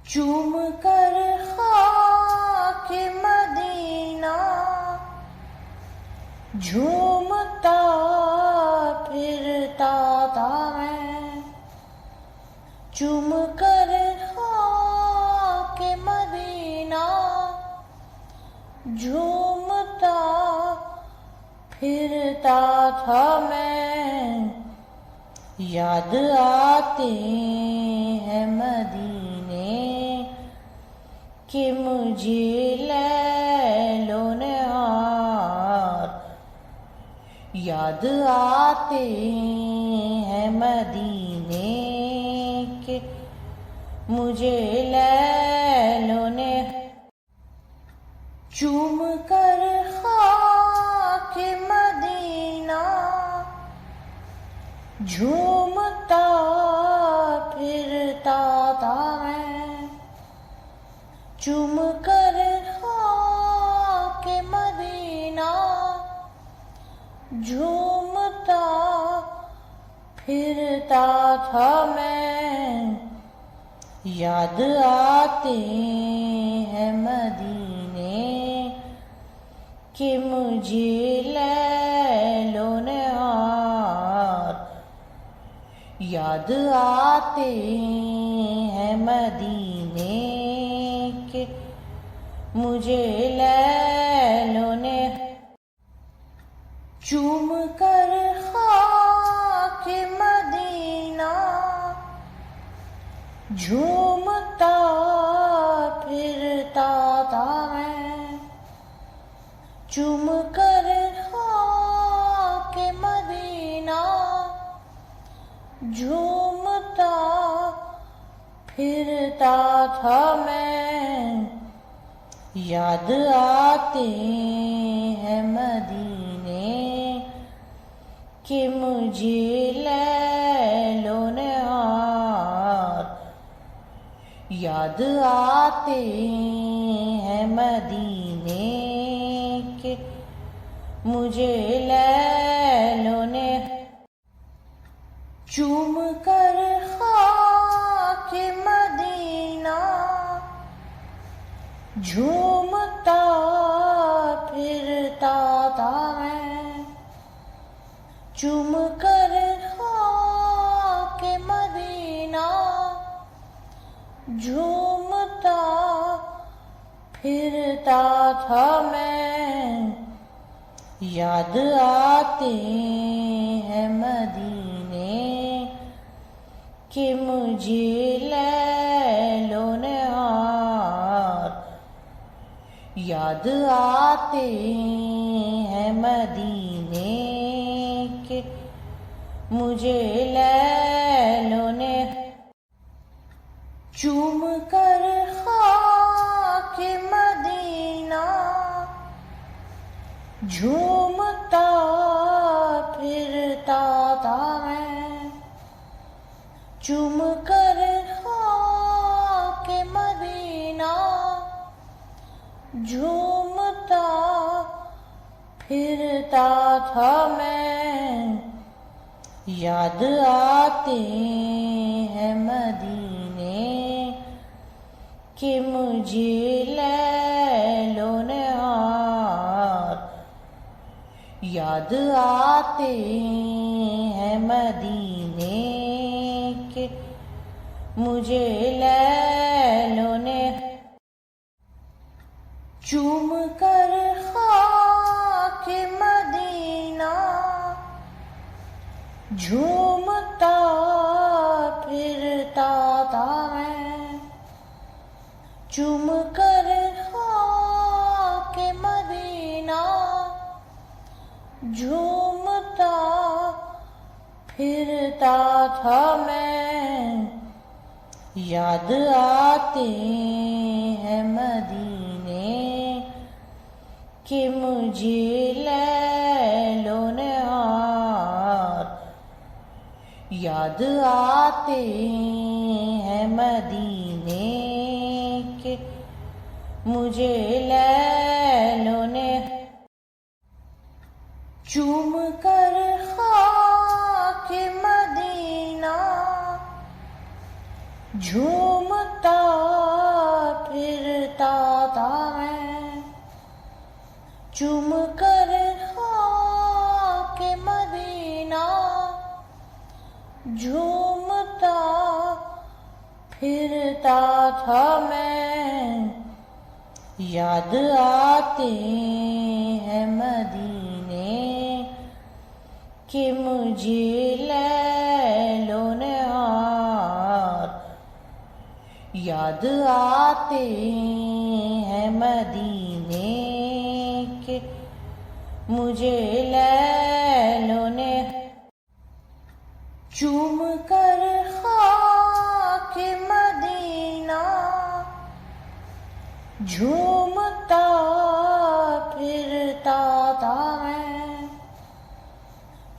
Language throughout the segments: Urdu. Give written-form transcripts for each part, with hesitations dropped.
چوم کر خاک مدینہ جھومتا پھرتا تھا میں، چوم کر خاک مدینہ جھومتا پھرتا تھا میں، یاد آتے ہیں مدینے کہ مجھے لیل و نہار، یاد آتے ہیں مدینے کہ مجھے لیل و نہار، چوم کر خاک مدینہ جھومتا پھرتا تھا میں، چوم کر خاک مدینہ جھومتا پھرتا تھا میں، یاد آتے ہیں مدینے کہ مجھے لیل و نہار، یاد آتے ہیں مدینے کہ مجھے لیل و نہار، چوم کر خاک مدینہ جھومتا پھرتا تھا میں، چوم کر خاک مدینہ جھومتا پھرتا تھا میں، یاد آتے ہیں مدینے کہ مجھے لیل و نہار، یاد آتے ہیں مدینے کہ مجھے لیل و نہار، چوم کر خاک مدینہ جھومتا پھرتا تھا میں، چوم کر خاک مدینہ جھومتا پھرتا تھا میں، یاد آتے ہیں مدینے کہ مجھے لیل و نہار، یاد آتے ہیں مدینے کہ مجھے لیل و نہار، چوم کر خاک مدینہ جھومتا پھرتا تھا میں، چوم کر خاک مدینہ جھومتا پھرتا تھا میں، یاد آتے ہیں مدینے کہ مجھے لیل و نہار، یاد آتے ہیں مدینے کہ مجھے لیل و نہار، چوم کر خاک مدینہ جھومتا پھرتا تھا میں، چوم کر خاک مدینہ جھومتا پھرتا تھا میں، یاد آتے ہیں مدینے کہ مجھے لیل و نہار، یاد آتے ہیں مدینے کہ مجھے لیل و نہار، چوم کر خاک مدینہ جھومتا چوم کر خاک مدینہ جھومتا پھرتا تھا میں، یاد آتے ہیں مدینے کہ مجھے لیل و نہار، یاد آتے ہیں مدینے کہ مجھے لیل و نہار۔ چوم کر خاک مدینہ جھومتا پھرتا تھا میں،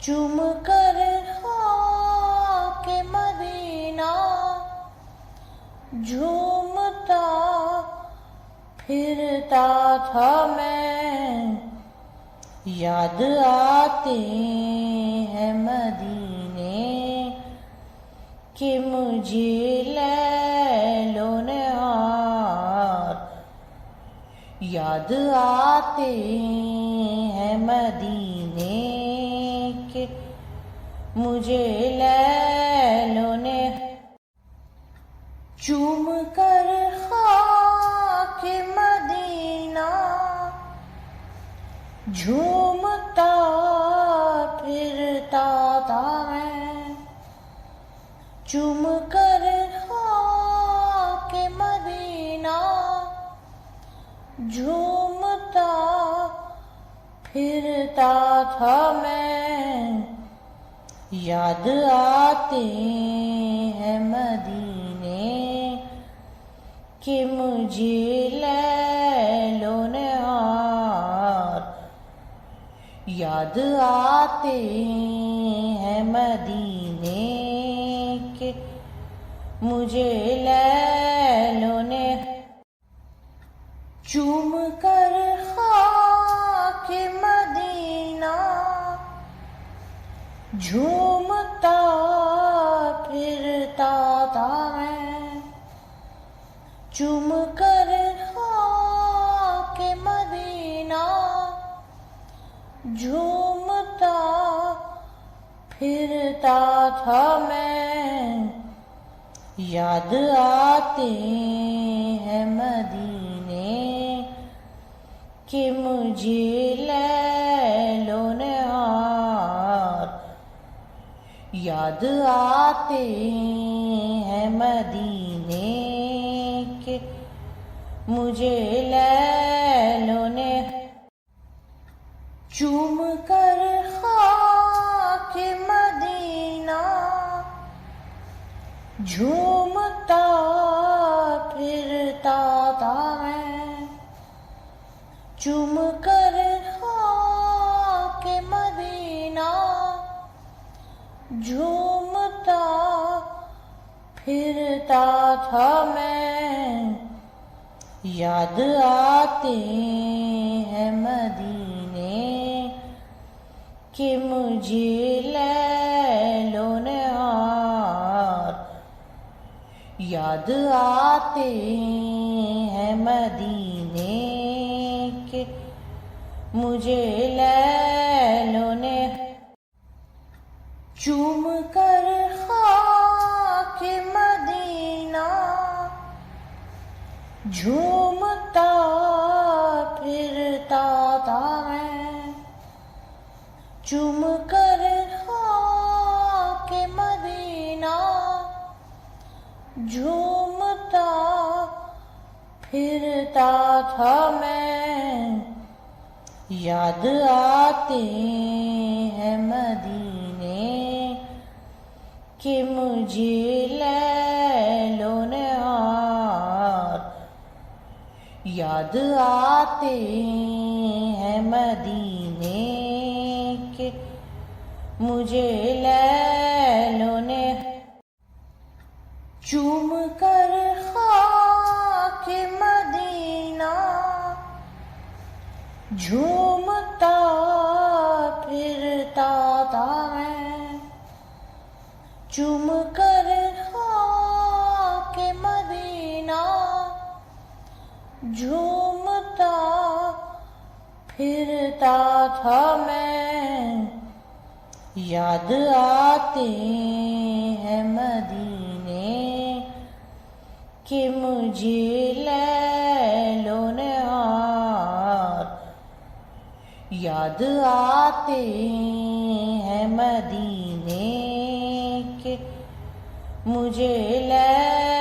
چوم کر خاک مدینہ جھومتا پھرتا تھا میں، یاد آتے ہیں مدینے کہ مجھے لیل و نہار، یاد آتے ہیں مدینے کہ مجھے لیل و نہار۔ چوم کر خاک مدینہ جھومتا پھرتا تھا میں، چوم کر خاک مدینہ جھومتا پھرتا تھا میں، یاد آتے ہیں مدینے کہ مجھے لیل و نہار، یاد آتے ہیں مدینے کہ مجھے لیل و نہار۔ چوم کر خاک مدینہ جھومتا پھرتا تھا میں، چوم کر خاک مدینہ جھومتا پھرتا تھا میں، یاد آتے ہیں مدینے کہ مجھے لیل و نہار، یاد آتے ہیں مدینے کہ مجھے لیل و نہار۔ چوم کر خاک مدینہ جھومتا پھرتا تھا میں، چوم کر خاک مدینہ جھومتا پھرتا تھا میں، یاد آتے ہیں مدینے کہ مجھے لیل و نہار، یاد آتے ہیں مدینے کہ مجھے لیل و نہار۔ چوم کر خاک مدینہ جھومتا پھرتا تھا میں، چوم کر خاک مدینہ جھومتا پھرتا تھا میں، یاد آتے ہیں مدینے کہ مجھے لیل و نہار، یاد آتے ہیں مدینے کہ مجھے لیل و نہار۔ چوم کر خاک مدینہ جھومتا پھرتا تھا میں، چوم کر خاک مدینہ جھومتا پھرتا تھا میں، یاد آتے ہیں مدینے کہ مجھے لیل و نہار، یاد آتے ہیں مدینے کہ مجھے لیل